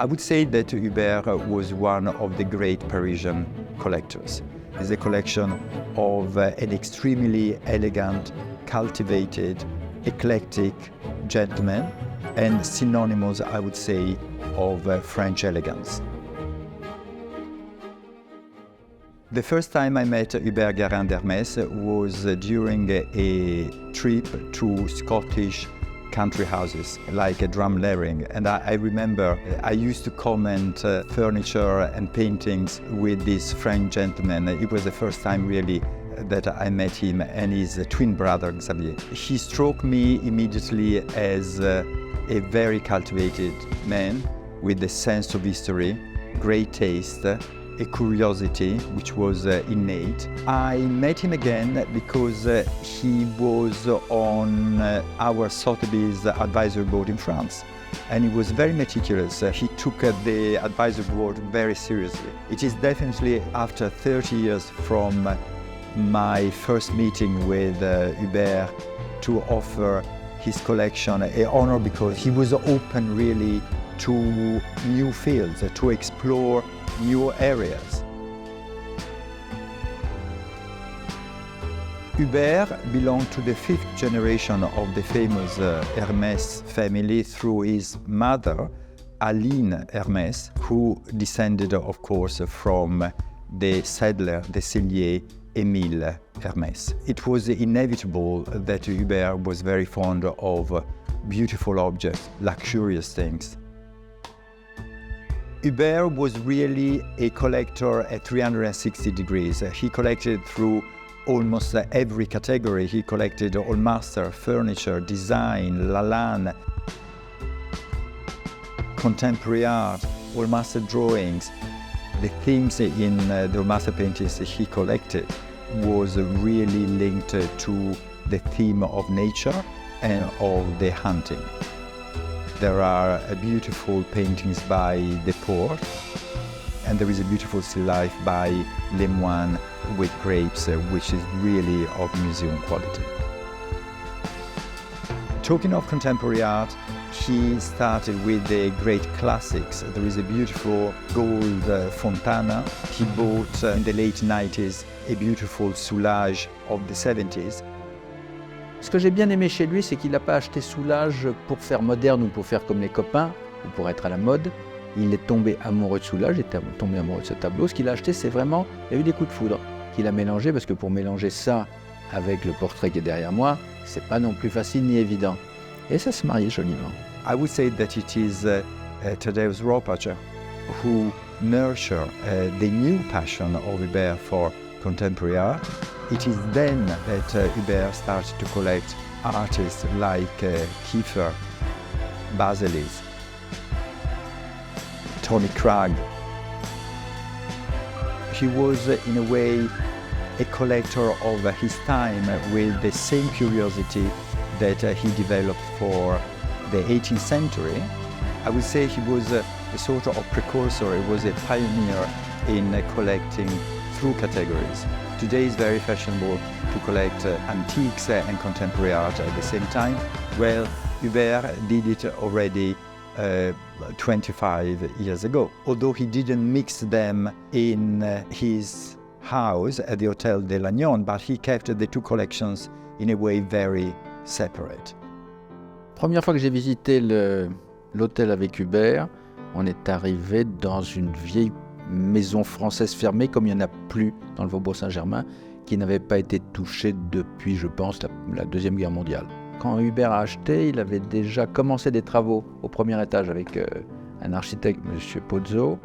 I would say that Hubert was one of the great Parisian collectors. It's a collection of an extremely elegant, cultivated, eclectic gentleman, and synonymous, I would say, of French elegance. The first time I met Hubert Guerrand-Hermès was during a trip to Scottish country houses, like a drumlering. And I remember I used to comment furniture and paintings with this French gentleman. It was the first time really that I met him and his twin brother, Xavier. He struck me immediately as a very cultivated man with a sense of history, great taste, a curiosity which was innate. I met him again because he was on our Sotheby's advisory board in France, and he was very meticulous. He took the advisory board very seriously. It is definitely after 30 years from my first meeting with Hubert to offer his collection an honor, because he was open really to new fields, to explore new areas. Hubert belonged to the fifth generation of the famous Hermès family through his mother, Aline Hermès, who descended, of course, from the settler, the cellier Émile Hermès. It was inevitable that Hubert was very fond of beautiful objects, luxurious things. Hubert was really a collector at 360 degrees. He collected through almost every category. He collected old master, furniture, design, Lalanne, contemporary art, old master drawings. The themes in the old master paintings he collected was really linked to the theme of nature and of the hunting. There are beautiful paintings by the Port, and there is a beautiful still life by Lemoine with grapes, which is really of museum quality. Talking of contemporary art, he started with the great classics. There is a beautiful gold Fontana. He bought in the late 90s a beautiful Soulage of the 70s. Ce que j'ai bien aimé chez lui, c'est qu'il n'a pas acheté Soulage pour faire moderne ou pour faire comme les copains, ou pour être à la mode. Il est tombé amoureux de Soulage, il est tombé amoureux de ce tableau. Ce qu'il a acheté, c'est vraiment, il y a eu des coups de foudre qu'il a mélangé, parce que pour mélanger ça avec le portrait qui est derrière moi, c'est pas non plus facile ni évident. Et ça se mariait joliment. I would say that it is Tadeusz Ropacher who nurtured the new passion of Hubert for contemporary art. It is then that Hubert started to collect artists like Kiefer, Basilis, Tony Cragg. He was, in a way, a collector of his time with the same curiosity that he developed for the 18th century. I would say he was a sort of precursor, he was a pioneer in collecting through categories. Today it's very fashionable to collect antiques and contemporary art at the same time. Well, Hubert did it already 25 years ago, although he didn't mix them in his house at the Hôtel de Lannion, but he kept the two collections in a way very separate. Première fois que j'ai visité l'hôtel avec Hubert, on est arrivé dans une vieille maison française fermée, comme il n'y en a plus dans le Faubourg Saint-Germain, qui n'avait pas été touchée depuis, je pense, la Deuxième Guerre mondiale. Quand Hubert a acheté, il avait déjà commencé des travaux au premier étage avec un architecte, M. Pozzo,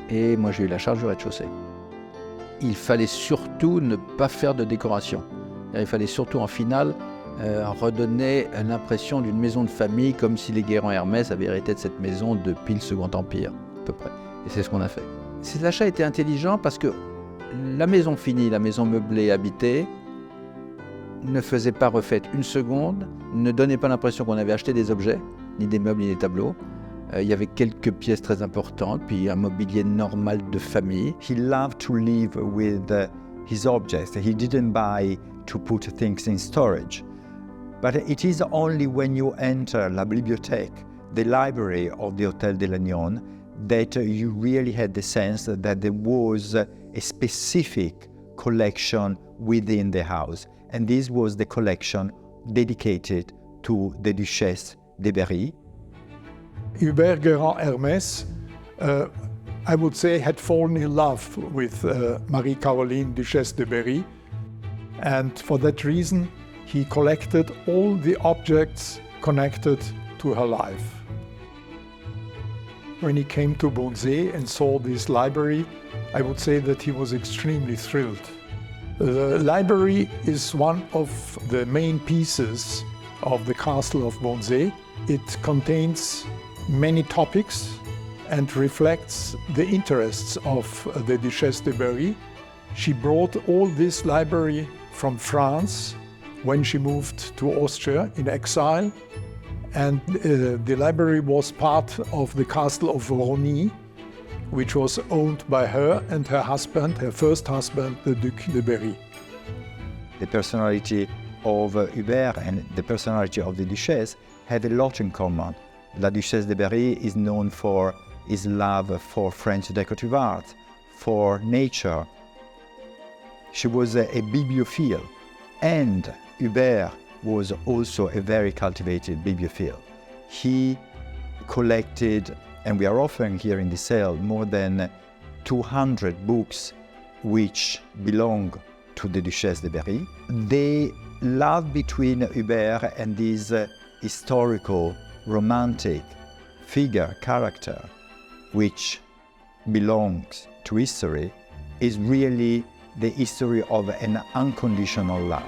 et moi j'ai eu la charge du rez-de-chaussée. Il fallait surtout ne pas faire de décoration. Il fallait surtout en finale redonner l'impression d'une maison de famille, comme si les Guerrand-Hermès avaient hérité de cette maison depuis le Second Empire, à peu près. Et c'est ce qu'on a fait. Ces achats étaient intelligents parce que la maison finie, la maison meublée, habitée, ne faisait pas refaite une seconde, ne donnait pas l'impression qu'on avait acheté des objets, ni des meubles, ni des tableaux. Il y avait quelques pièces très importantes, puis un mobilier normal de famille. He loved to live with his objects. He didn't buy to put things in storage. But it is only when you enter la bibliothèque, the library of the Hôtel de Lannion, that you really had the sense that there was a specific collection within the house. And this was the collection dedicated to the Duchesse de Berry. Hubert Guerrand-Hermès, I would say, had fallen in love with Marie-Caroline, Duchesse de Berry. And for that reason, he collected all the objects connected to her life. When he came to Bonzé and saw this library, I would say that he was extremely thrilled. The library is one of the main pieces of the castle of Bonzé. It contains many topics and reflects the interests of the Duchesse de Berry. She brought all this library from France when she moved to Austria in exile, and the library was part of the castle of Rosny, which was owned by her and her husband, her first husband, the Duc de Berry. The personality of Hubert and the personality of the Duchesse had a lot in common. La Duchesse de Berry is known for his love for French decorative art, for nature. She was a bibliophile, and Hubert was also a very cultivated bibliophile. He collected, and we are offering here in the sale, more than 200 books which belong to the Duchesse de Berry. The love between Hubert and this historical, romantic figure, character, which belongs to history, is really the history of an unconditional love.